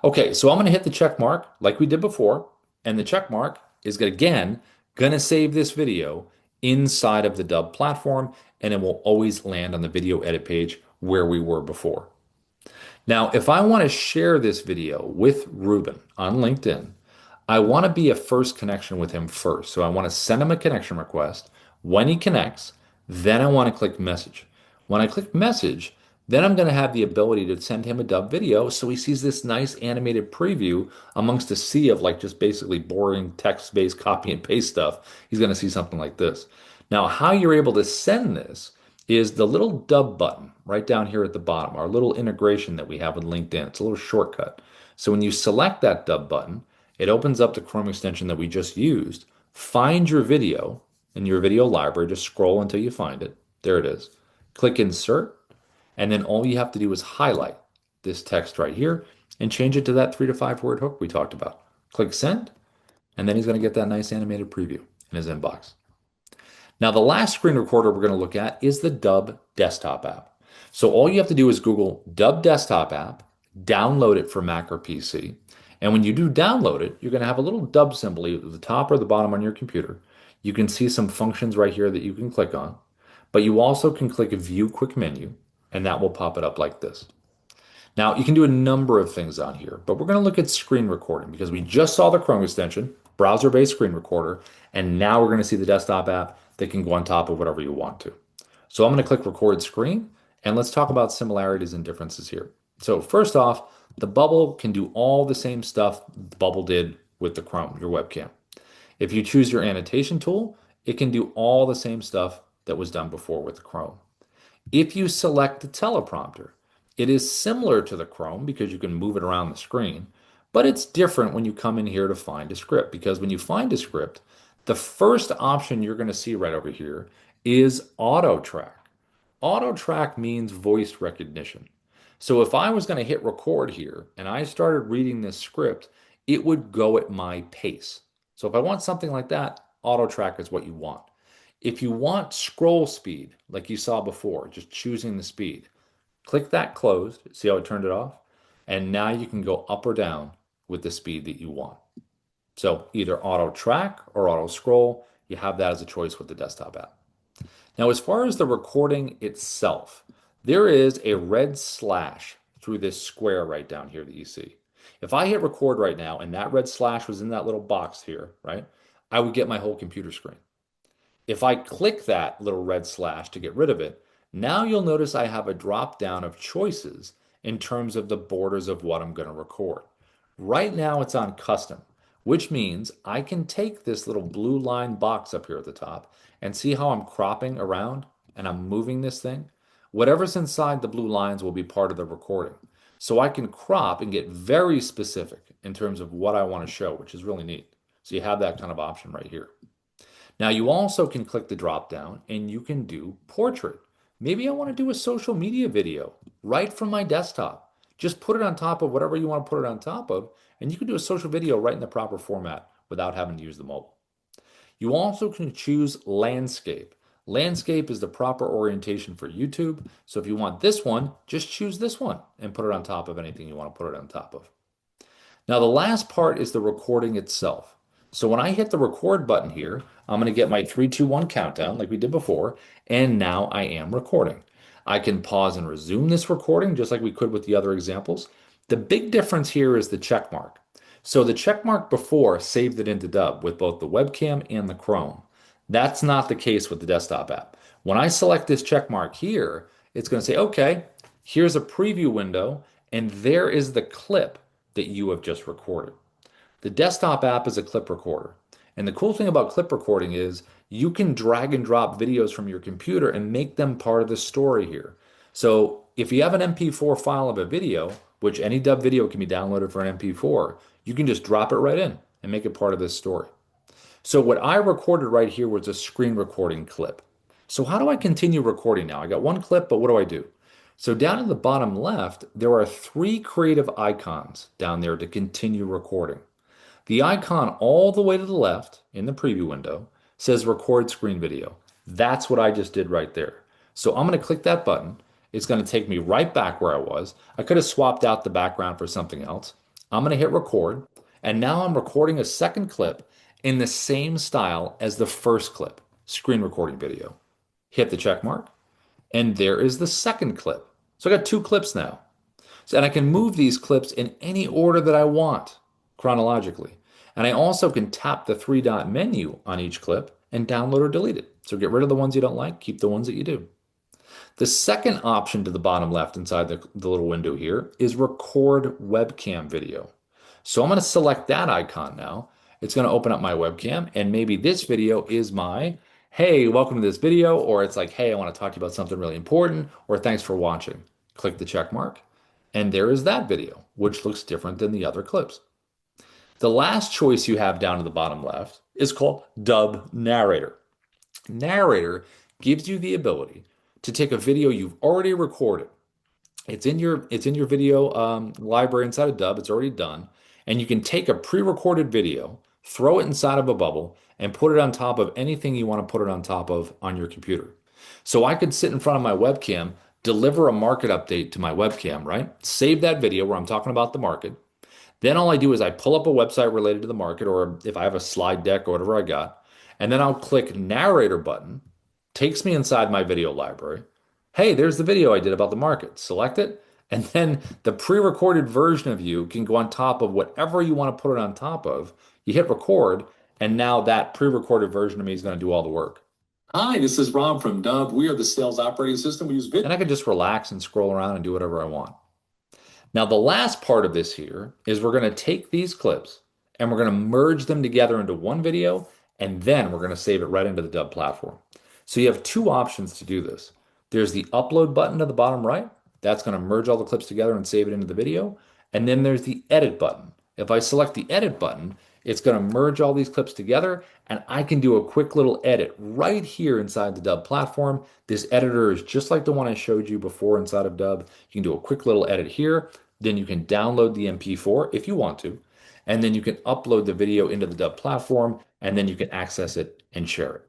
Okay, so I'm going to hit the check mark like we did before, and the check mark is again going to save this video inside of the Dubb platform, and it will always land on the video edit page where we were before. Now, if I want to share this video with Ruben on LinkedIn, I want to be a first connection with him first. So I want to send him a connection request. When he connects, then I want to click message. When I click message, then I'm going to have the ability to send him a Dubb video so he sees this nice animated preview amongst a sea of like just basically boring text-based copy and paste stuff. He's going to see something like this. Now, how you're able to send this is the little Dubb button right down here at the bottom, our little integration that we have with LinkedIn. It's a little shortcut. So when you select that Dubb button, it opens up the Chrome extension that we just used. Find your video in your video library. Just scroll until you find it. There it is. Click insert. And then all you have to do is highlight this text right here and change it to that 3 to 5 word hook we talked about. Click send. And then he's going to get that nice animated preview in his inbox. Now, the last screen recorder we're going to look at is the Dubb desktop app. So all you have to do is Google Dubb desktop app, download it for Mac or PC. And when you do download it, you're going to have a little Dubb symbol either at the top or the bottom on your computer. You can see some functions right here that you can click on, but you also can click View Quick Menu, and that will pop it up like this. Now, you can do a number of things on here, but we're going to look at screen recording because we just saw the Chrome extension, browser-based screen recorder, and now we're going to see the desktop app that can go on top of whatever you want to. So I'm going to click Record Screen, and let's talk about similarities and differences here. So first off, the bubble can do all the same stuff the bubble did with the Chrome, your webcam. If you choose your annotation tool, it can do all the same stuff that was done before with the Chrome. If you select the teleprompter, it is similar to the Chrome because you can move it around the screen, but it's different when you come in here to find a script because when you find a script, the first option you're going to see right over here is auto track. Auto track means voice recognition. So if I was going to hit record here and I started reading this script, it would go at my pace. So if I want something like that, auto track is what you want. If you want scroll speed, like you saw before, just choosing the speed, click that closed. See how it turned it off? And now you can go up or down with the speed that you want. So either auto track or auto scroll, you have that as a choice with the desktop app. Now, as far as the recording itself, there is a red slash through this square right down here that you see. If I hit record right now and that red slash was in that little box here, right, I would get my whole computer screen. If I click that little red slash to get rid of it, Now you'll notice I have a drop down of choices in terms of the borders of what I'm going to record. Right now it's on custom, which means I can take this little blue line box up here at the top and see how I'm cropping around and I'm moving this thing. Whatever's inside the blue lines will be part of the recording. So I can crop and get very specific in terms of what I want to show, which is really neat. So you have that kind of option right here. Now you also can click the drop down and you can do portrait. Maybe I want to do a social media video right from my desktop. Just put it on top of whatever you want to put it on top of, and you can do a social video right in the proper format without having to use the mobile. You also can choose landscape. Landscape is the proper orientation for YouTube. So if you want this one, just choose this one and put it on top of anything you want to put it on top of. Now, the last part is the recording itself. So when I hit the record button here, I'm going to get my 3, 2, 1 countdown like we did before, and now I am recording. I can pause and resume this recording just like we could with the other examples. The big difference here is the check mark. So the check mark before saved it into Dubb with both the webcam and the Chrome. That's not the case with the desktop app. When I select this check mark here, it's going to say, okay, here's a preview window, and there is the clip that you have just recorded. The desktop app is a clip recorder. And the cool thing about clip recording is you can drag and drop videos from your computer and make them part of the story here. So if you have an MP4 file of a video, which any Dubb video can be downloaded for an MP4, you can just drop it right in and make it part of this story. So what I recorded right here was a screen recording clip. So how do I continue recording now? I got one clip, but what do I do? So down in the bottom left, there are three creative icons down there to continue recording. The icon all the way to the left in the preview window says record screen video. That's what I just did right there. So I'm going to click that button. It's going to take me right back where I was. I could have swapped out the background for something else. I'm going to hit record. And now I'm recording a second clip in the same style as the first clip, screen recording video. Hit the check mark. And there is the second clip. So I got two clips now. So, and I can move these clips in any order that I want chronologically. And I also can tap the three dot menu on each clip and download or delete it. So get rid of the ones you don't like, keep the ones that you do. The second option to the bottom left inside the little window here is record webcam video. So I'm going to select that icon now. It's going to open up my webcam, and maybe this video is my, hey, welcome to this video, or it's like, hey, I want to talk to you about something really important, or thanks for watching. Click the check mark, and there is that video, which looks different than the other clips. The last choice you have down to the bottom left is called Dubb Narrator. Narrator gives you the ability to take a video you've already recorded. It's in your video library inside of Dubb. It's already done, and you can take a pre-recorded video, throw it inside of a bubble, and put it on top of anything you want to put it on top of on your computer. So I could sit in front of my webcam, deliver a market update to my webcam, right? Save that video where I'm talking about the market. Then all I do is I pull up a website related to the market, or if I have a slide deck or whatever I got, and then I'll click narrator button, takes me inside my video library. Hey, there's the video I did about the market. Select it, and then the pre-recorded version of you can go on top of whatever you want to put it on top of. You hit record, and now that pre-recorded version of me is going to do all the work. Hi, this is Rob from Dubb. We are the sales operating system. We use video. And I can just relax and scroll around and do whatever I want. Now, the last part of this here is we're going to take these clips and we're going to merge them together into one video, and then we're going to save it right into the Dubb platform. So you have two options to do this. There's the upload button at the bottom right. That's going to merge all the clips together and save it into the video. And then there's the edit button. If I select the edit button, it's going to merge all these clips together, and I can do a quick little edit right here inside the Dubb platform. This editor is just like the one I showed you before inside of Dubb. You can do a quick little edit here. Then you can download the MP4 if you want to, and then you can upload the video into the Dubb platform, and then you can access it and share it.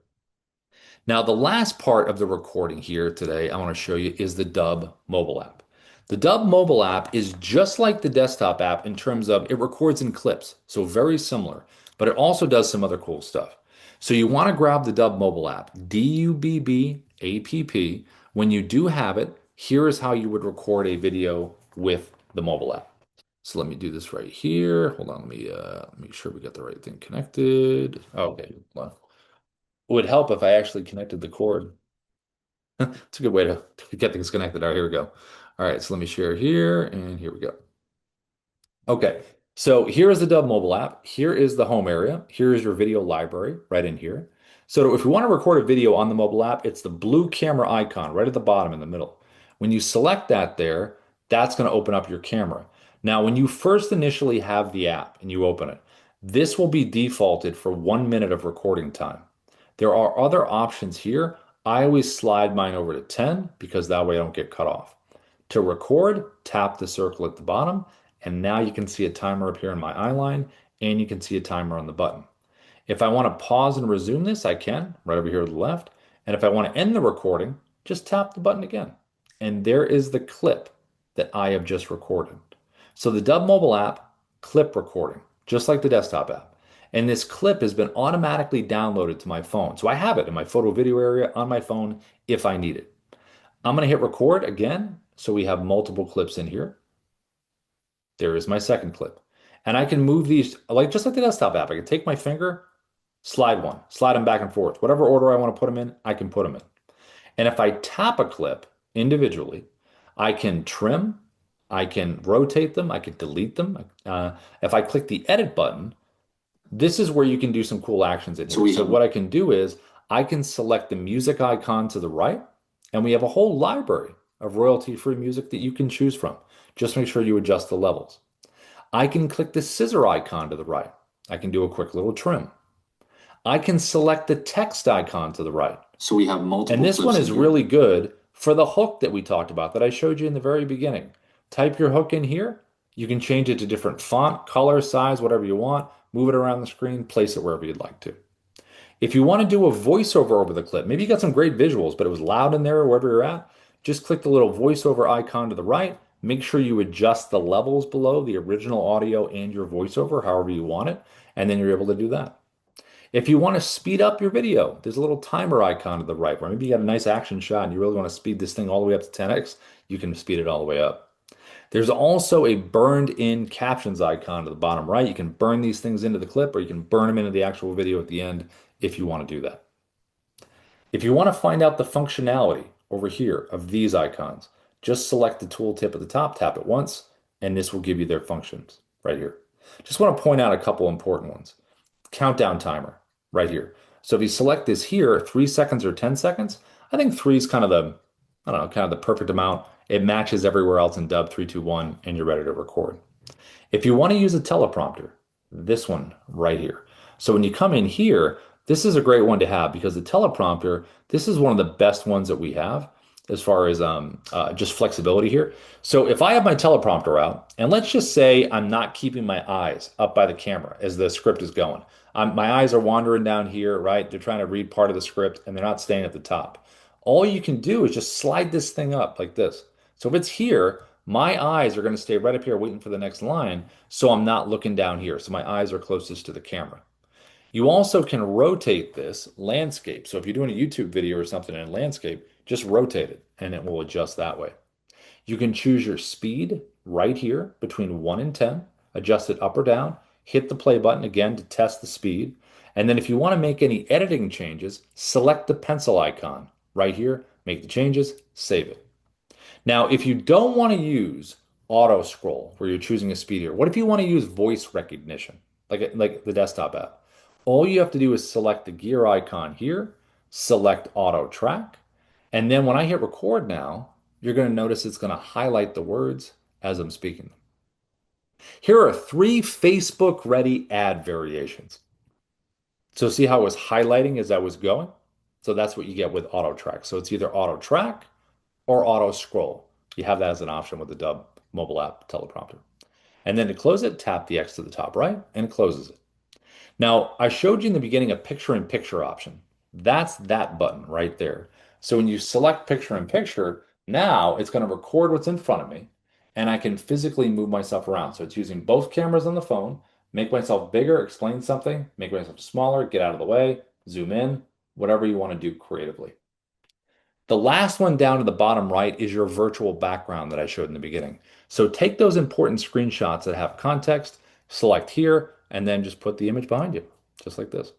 Now, the last part of the recording here today I want to show you is the Dubb mobile app. The Dubb mobile app is just like the desktop app in terms of it records in clips, so very similar, but it also does some other cool stuff. So you want to grab the Dubb mobile app, Dubb. When you do have it, here is how you would record a video with the mobile app. So let me do this right here. Hold on, let me make sure we got the right thing connected. Okay, hold on. It would help if I actually connected the cord. It's a good way to get things connected. All right, here we go. All right, so let me share here, and here we go. Okay, so here is the Dubb mobile app. Here is the home area. Here is your video library right in here. So if you want to record a video on the mobile app, it's the blue camera icon right at the bottom in the middle. When you select that there, that's going to open up your camera. Now, when you first initially have the app and you open it, this will be defaulted for 1 minute of recording time. There are other options here. I always slide mine over to 10 because that way I don't get cut off. To record, tap the circle at the bottom, and now you can see a timer appear in my eye line, and you can see a timer on the button. If I want to pause and resume this, I can, right over here to the left. And if I want to end the recording, just tap the button again. And there is the clip that I have just recorded. So the Dubb mobile app, clip recording, just like the desktop app. And this clip has been automatically downloaded to my phone. So I have it in my photo video area on my phone if I need it. I'm going to hit record again. So we have multiple clips in here. There is my second clip. And I can move these like just like the desktop app. I can take my finger, slide one, slide them back and forth. Whatever order I want to put them in, I can put them in. And if I tap a clip individually, I can trim, I can rotate them, I can delete them. If I click the edit button, this is where you can do some cool actions in here. So what I can do is I can select the music icon to the right, and we have a whole library of royalty-free music that you can choose from. Just make sure you adjust the levels. I can click the scissor icon to the right. I can do a quick little trim. I can select the text icon to the right. So we have multiple. And this one is really good for the hook that we talked about that I showed you in the very beginning. Type your hook in here. You can change it to different font, color, size, whatever you want. Move it around the screen, place it wherever you'd like to. If you want to do a voiceover over the clip, maybe you got some great visuals, but it was loud in there or wherever you're at, just click the little voiceover icon to the right. Make sure you adjust the levels below the original audio and your voiceover, however you want it, and then you're able to do that. If you want to speed up your video, there's a little timer icon to the right where maybe you got a nice action shot and you really want to speed this thing all the way up to 10x, you can speed it all the way up. There's also a burned in captions icon to the bottom right. You can burn these things into the clip or you can burn them into the actual video at the end if you want to do that. If you want to find out the functionality over here of these icons, just select the tooltip at the top, tap it once, and this will give you their functions right here. Just want to point out a couple important ones. Countdown timer right here. So if you select this here, 3 seconds or 10 seconds, I think 3 is kind of the, I don't know, kind of the perfect amount. It matches everywhere else in Dubb 3, 2, 1, and you're ready to record. If you want to use a teleprompter, this one right here. So when you come in here, this is a great one to have because the teleprompter, this is one of the best ones that we have as far as just flexibility here. So if I have my teleprompter out, and let's just say I'm not keeping my eyes up by the camera as the script is going. My eyes are wandering down here, right? They're trying to read part of the script and they're not staying at the top. All you can do is just slide this thing up like this. So if it's here, my eyes are going to stay right up here waiting for the next line, so I'm not looking down here. So my eyes are closest to the camera. You also can rotate this landscape. So if you're doing a YouTube video or something in landscape, just rotate it and it will adjust that way. You can choose your speed right here between 1 and 10, adjust it up or down, hit the play button again to test the speed. And then if you want to make any editing changes, select the pencil icon right here, make the changes, save it. Now, if you don't want to use auto scroll where you're choosing a speed here, what if you want to use voice recognition like the desktop app? All you have to do is select the gear icon here, select auto track, and then when I hit record now, you're going to notice it's going to highlight the words as I'm speaking them. Here are 3 Facebook ready ad variations. So see how it was highlighting as I was going? So that's what you get with auto track. So it's either auto track or auto scroll. You have that as an option with the Dubb mobile app teleprompter. And then to close it, tap the X to the top right and it closes it. Now, I showed you in the beginning a picture in picture option. That's that button right there. So when you select picture in picture, now it's going to record what's in front of me and I can physically move myself around. So it's using both cameras on the phone, make myself bigger, explain something, make myself smaller, get out of the way, zoom in, whatever you want to do creatively. The last one down to the bottom right is your virtual background that I showed in the beginning. So take those important screenshots that have context, select here, and then just put the image behind you, just like this.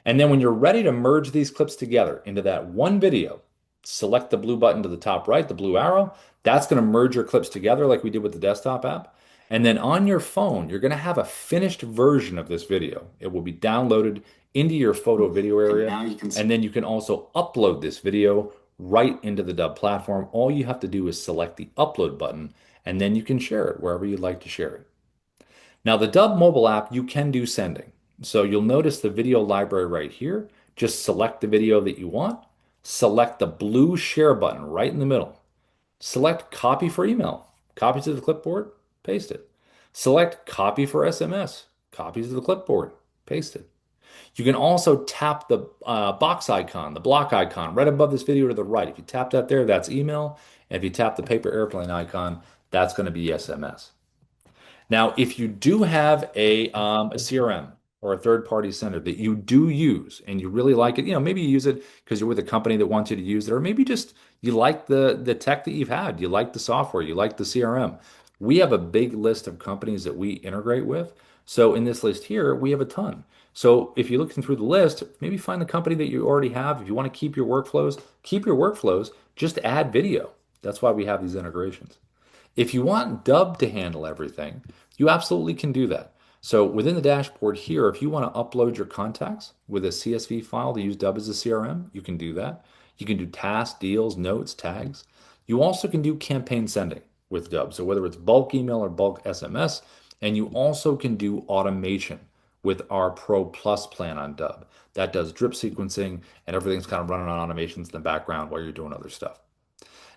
And then when you're ready to merge these clips together into that one video, select the blue button to the top right, the blue arrow. That's going to merge your clips together like we did with the desktop app. And then on your phone, you're going to have a finished version of this video. It will be downloaded into your photo video And area. now you can And then you can also upload this video right into the Dubb platform. All you have to do is select the upload button, and then you can share it wherever you'd like to share it. Now, the Dubb mobile app, you can do sending. So you'll notice the video library right here. Just select the video that you want, select the blue share button right in the middle. Select copy for email, copy to the clipboard, paste it. Select copy for SMS, copy to the clipboard, paste it. You can also tap the box icon, the block icon right above this video to the right. If you tap that there, that's email. And if you tap the paper airplane icon, that's going to be SMS. Now, if you do have a CRM or a third-party sender that you do use and you really like it, maybe you use it because you're with a company that wants you to use it, or maybe just you like the tech that you've had, you like the software, you like the CRM. We have a big list of companies that we integrate with. So in this list here, we have a ton. So if you're looking through the list, maybe find the company that you already have. If you want to keep your workflows, just add video. That's why we have these integrations. If you want Dubb to handle everything, you absolutely can do that. So within the dashboard here, if you want to upload your contacts with a CSV file to use Dubb as a CRM, you can do that. You can do tasks, deals, notes, tags. You also can do campaign sending with Dubb. So whether it's bulk email or bulk SMS, and you also can do automation with our Pro Plus plan on Dubb. That does drip sequencing and everything's kind of running on automations in the background while you're doing other stuff.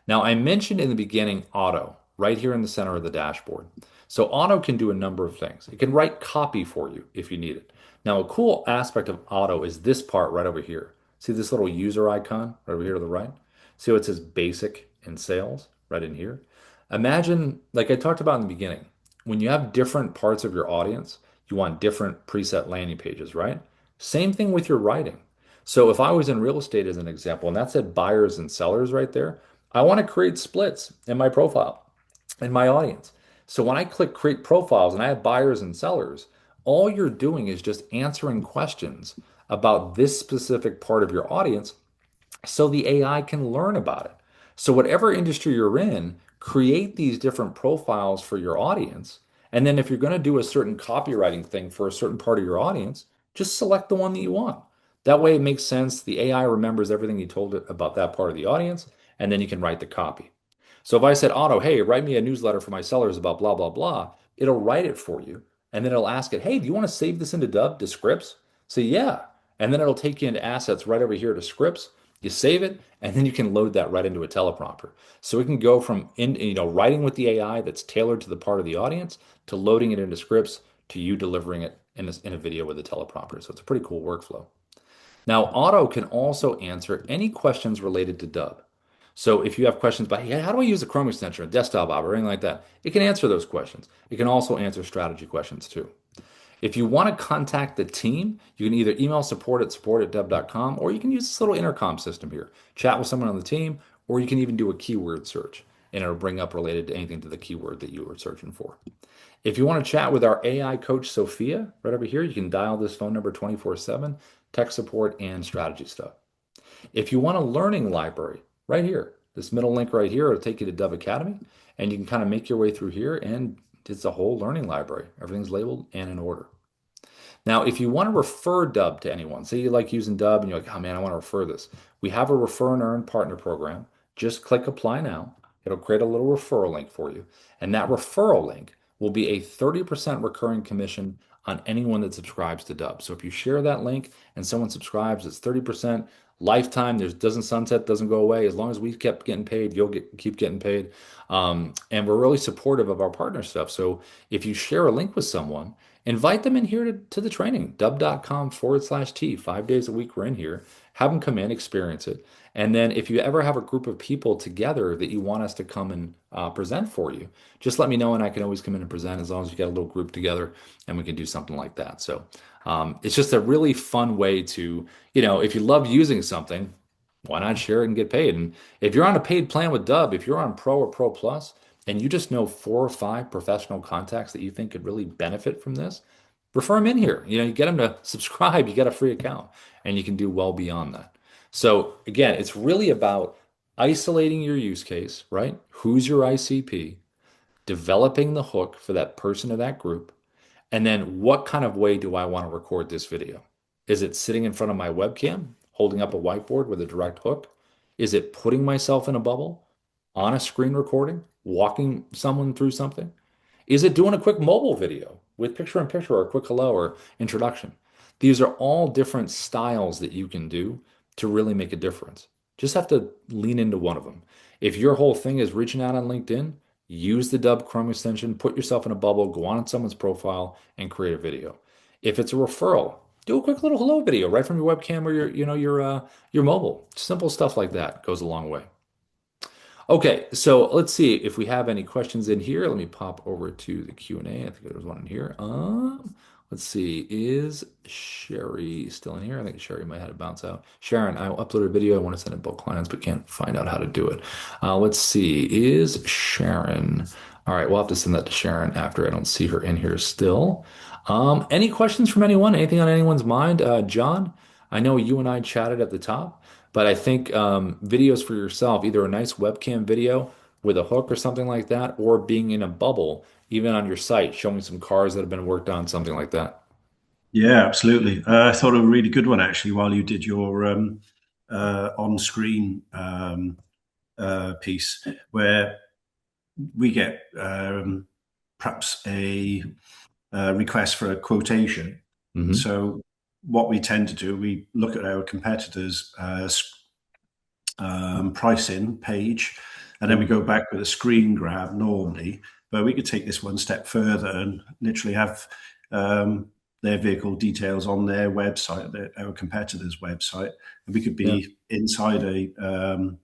Now, I mentioned in the beginning auto right here in the center of the dashboard. So auto can do a number of things. It can write copy for you if you need it. Now, a cool aspect of auto is this part right over here. See this little user icon right over here to the right? See how it says basic and sales right in here? Imagine, like I talked about in the beginning, when you have different parts of your audience, you want different preset landing pages, right? Same thing with your writing. So if I was in real estate as an example, and that said buyers and sellers right there, I want to create splits in my profile, in my audience. So when I click create profiles and I have buyers and sellers, all you're doing is just answering questions about this specific part of your audience so the AI can learn about it. So, whatever industry you're in, create these different profiles for your audience. And then, if you're going to do a certain copywriting thing for a certain part of your audience, just select the one that you want. That way, it makes sense. The AI remembers everything you told it about that part of the audience, and then you can write the copy. So, if I said, Auto, hey, write me a newsletter for my sellers about blah, blah, blah, it'll write it for you. And then it'll ask it, hey, do you want to save this into Dubb to scripts? Say, yeah. And then it'll take you into assets right over here to scripts. You save it, and then you can load that right into a teleprompter. So it can go from writing with the AI that's tailored to the part of the audience to loading it into scripts to you delivering it in a video with a teleprompter. So it's a pretty cool workflow. Now, Auto can also answer any questions related to Dubb. So if you have questions about, hey, how do I use a Chrome extension or a desktop app or anything like that, it can answer those questions. It can also answer strategy questions too. If you want to contact the team, you can either email support@dubb.com, or you can use this little intercom system here. Chat with someone on the team, or you can even do a keyword search, and it'll bring up related to anything to the keyword that you were searching for. If you want to chat with our AI coach, Sophia, right over here, you can dial this phone number 24/7, tech support and strategy stuff. If you want a learning library, right here, this middle link right here will take you to Dubb Academy, and you can kind of make your way through here, and it's a whole learning library. Everything's labeled and in order. Now, if you want to refer Dubb to anyone, say you like using Dubb and you're like, oh man, I want to refer this. We have a refer and earn partner program. Just click apply now. It'll create a little referral link for you. And that referral link will be a 30% recurring commission on anyone that subscribes to Dubb. So if you share that link and someone subscribes, it's 30% lifetime. There's doesn't sunset, doesn't go away. As long as we kept getting paid, keep getting paid. And we're really supportive of our partner stuff. So if you share a link with someone, invite them in here to the training, dubb.com/T. 5 days a week, we're in here. Have them come in, experience it. And then if you ever have a group of people together that you want us to come and present for you, just let me know and I can always come in and present as long as you get a little group together and we can do something like that. So it's just a really fun way to, if you love using something, why not share it and get paid? And if you're on a paid plan with Dubb, if you're on Pro or Pro Plus, and you just know 4 or 5 professional contacts that you think could really benefit from this, refer them in here. You get them to subscribe, you get a free account, and you can do well beyond that. So again, it's really about isolating your use case, right? Who's your ICP? Developing the hook for that person or that group, and then what kind of way do I want to record this video? Is it sitting in front of my webcam, holding up a whiteboard with a direct hook? Is it putting myself in a bubble on a screen recording, walking someone through something? Is it doing a quick mobile video with picture in picture or a quick hello or introduction? These are all different styles that you can do to really make a difference. Just have to lean into one of them. If your whole thing is reaching out on LinkedIn, use the Dubb Chrome extension, put yourself in a bubble, go on someone's profile and create a video. If it's a referral, do a quick little hello video right from your webcam or your mobile. Simple stuff like that goes a long way. Okay, so let's see if we have any questions in here. Let me pop over to the Q&A. I think there's one in here. Let's see. Is Sherry still in here? I think Sherry might have to bounce out. Sharon, I uploaded a video. I want to send it bulk clients, but can't find out how to do it. Let's see. Is Sharon? All right, we'll have to send that to Sharon after. I don't see her in here still. Any questions from anyone? Anything on anyone's mind? John, I know you and I chatted at the top. But I think videos for yourself, either a nice webcam video with a hook or something like that, or being in a bubble, even on your site, showing some cars that have been worked on, something like that. Yeah, absolutely. I thought of a really good one actually while you did your on-screen piece, where we get perhaps a request for a quotation. Hmm. So what we tend to do, we look at our competitors' pricing page, and then Yep. we go back with a screen grab normally. But we could take this one step further and literally have um, their vehicle details on their website, our competitor's website, and we could Yeah. be inside um,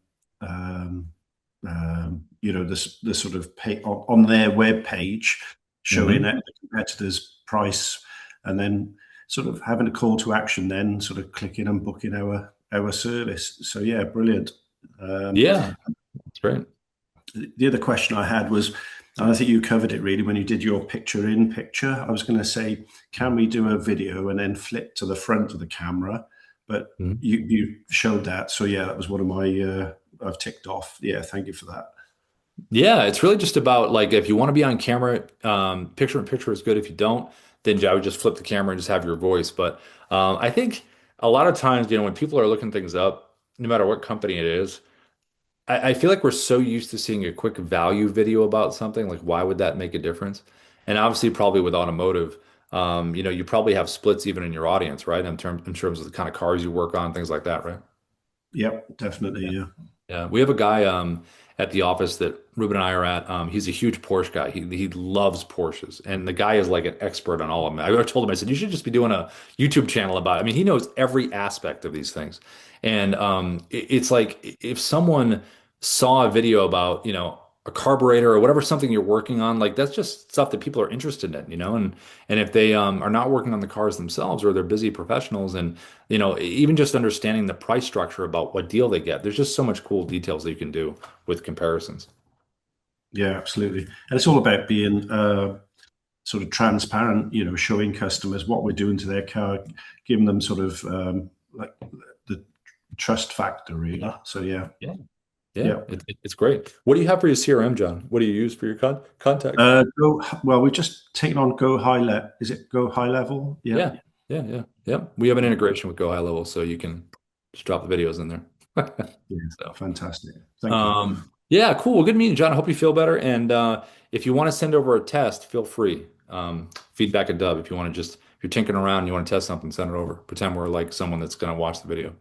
this sort of on their web page, showing Hmm. the competitor's price, and then sort of having a call to action, then sort of clicking and booking our service. So yeah, brilliant. Um, Yeah, that's great. the other question I had was, and I think you covered it really when you did your picture in picture. I was going to say, can we do a video and then flip to the front of the camera? But Mhm. you showed that, so yeah, that was one of my I've ticked off. Yeah, thank you for that. Yeah, it's really just about like if you want to be on camera, picture in picture is good. If you don't, then I would just flip the camera and just have your voice. But I think a lot of times, when people are looking things up, no matter what company it is, I feel like we're so used to seeing a quick value video about something. Like, why would that make a difference? And obviously, probably with automotive, you probably have splits even in your audience, right? In terms of the kind of cars you work on, things like that, right? Yep, definitely. Yeah. Yeah. Yeah, we have a guy at the office that Ruben and I are at. He's a huge Porsche guy. He loves Porsches, and the guy is like an expert on all of them. I told him, I said, you should just be doing a YouTube channel about it. I mean, he knows every aspect of these things, and it's like if someone saw a video about a carburetor or whatever something you're working on, like that's just stuff that people are interested in, and if they are not working on the cars themselves or they're busy professionals and even just understanding the price structure about what deal they get. There's just so much cool details that you can do with comparisons. Yeah, absolutely. And it's all about being sort of transparent, showing customers what we're doing to their car, giving them sort of like the trust factor, really. So yeah, Yeah. Yeah, yeah. it's great. What do you have for your CRM, John? What do you use for your contacts? Well, we've just taken on Go High Level. Is it Go High Level? Yeah. Yeah, yeah, yeah, yeah. We have an integration with Go High Level, so you can just drop the videos in there. Yeah. So. Fantastic. Thank you. Yeah, cool. Well, good meeting, John. I hope you feel better. And if you want to send over a test, feel free. Feedback at Dubb. If you want to if you're tinkering around and you want to test something, send it over. Pretend we're like someone that's going to watch the video.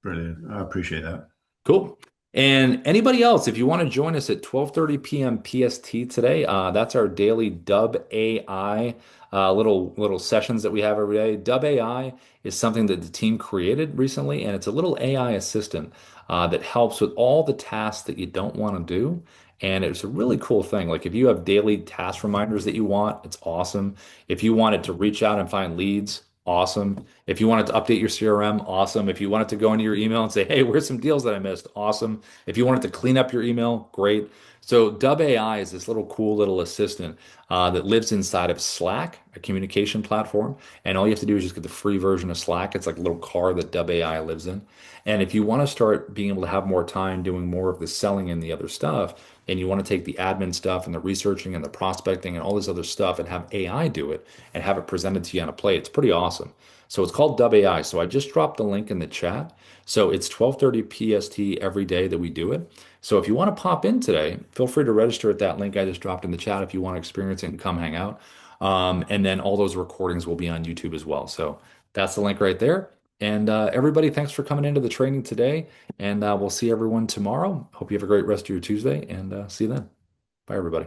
Brilliant. I appreciate that. Cool. And anybody else, if you want to join us at 12:30 p.m. PST today, that's our daily Dubb AI little sessions that we have every day. Dubb AI is something that the team created recently, and it's a little AI assistant that helps with all the tasks that you don't want to do. And it's a really cool thing. Like if you have daily task reminders that you want, it's awesome. If you wanted to reach out and find leads, awesome. If you wanted to update your CRM, awesome. If you wanted to go into your email and say, hey, where's some deals that I missed? Awesome. If you wanted to clean up your email, great. So Dubb AI is this little cool little assistant that lives inside of Slack, a communication platform. And all you have to do is just get the free version of Slack. It's like a little car that Dubb AI lives in. And if you want to start being able to have more time doing more of the selling and the other stuff, and you want to take the admin stuff and the researching and the prospecting and all this other stuff and have AI do it and have it presented to you on a plate, it's pretty awesome. So it's called Dubb AI. So I just dropped the link in the chat. So it's 12:30 PST every day that we do it. So if you want to pop in today, feel free to register at that link I just dropped in the chat if you want to experience it and come hang out. And then all those recordings will be on YouTube as well. So that's the link right there. And everybody, thanks for coming into the training today. And we'll see everyone tomorrow. Hope you have a great rest of your Tuesday and see you then. Bye, everybody.